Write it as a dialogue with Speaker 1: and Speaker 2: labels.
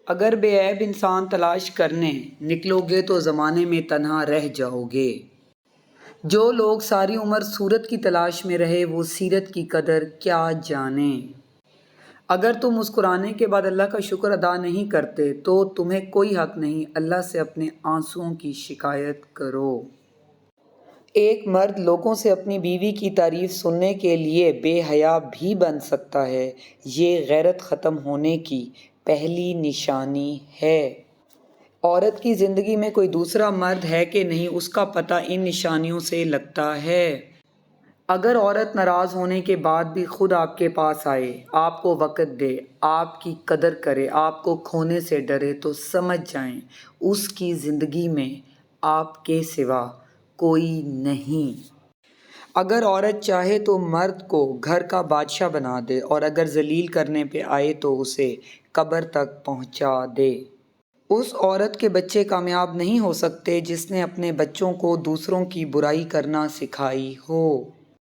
Speaker 1: اگر بے عیب انسان تلاش کرنے نکلو گے تو زمانے میں تنہا رہ جاؤ گے۔ جو لوگ ساری عمر صورت کی تلاش میں رہے وہ سیرت کی قدر کیا جانیں۔ اگر تم مسکرانے کے بعد اللہ کا شکر ادا نہیں کرتے تو تمہیں کوئی حق نہیں اللہ سے اپنے آنسوؤں کی شکایت کرو۔ ایک مرد لوگوں سے اپنی بیوی کی تعریف سننے کے لیے بے حیا بھی بن سکتا ہے، یہ غیرت ختم ہونے کی پہلی نشانی ہے۔ عورت کی زندگی میں کوئی دوسرا مرد ہے کہ نہیں اس کا پتہ ان نشانیوں سے لگتا ہے۔ اگر عورت ناراض ہونے کے بعد بھی خود آپ کے پاس آئے، آپ کو وقت دے، آپ کی قدر کرے، آپ کو کھونے سے ڈرے تو سمجھ جائیں اس کی زندگی میں آپ کے سوا کوئی نہیں۔ اگر عورت چاہے تو مرد کو گھر کا بادشاہ بنا دے اور اگر ذلیل کرنے پہ آئے تو اسے قبر تک پہنچا دے۔ اس عورت کے بچے کامیاب نہیں ہو سکتے جس نے اپنے بچوں کو دوسروں کی برائی کرنا سکھائی ہو۔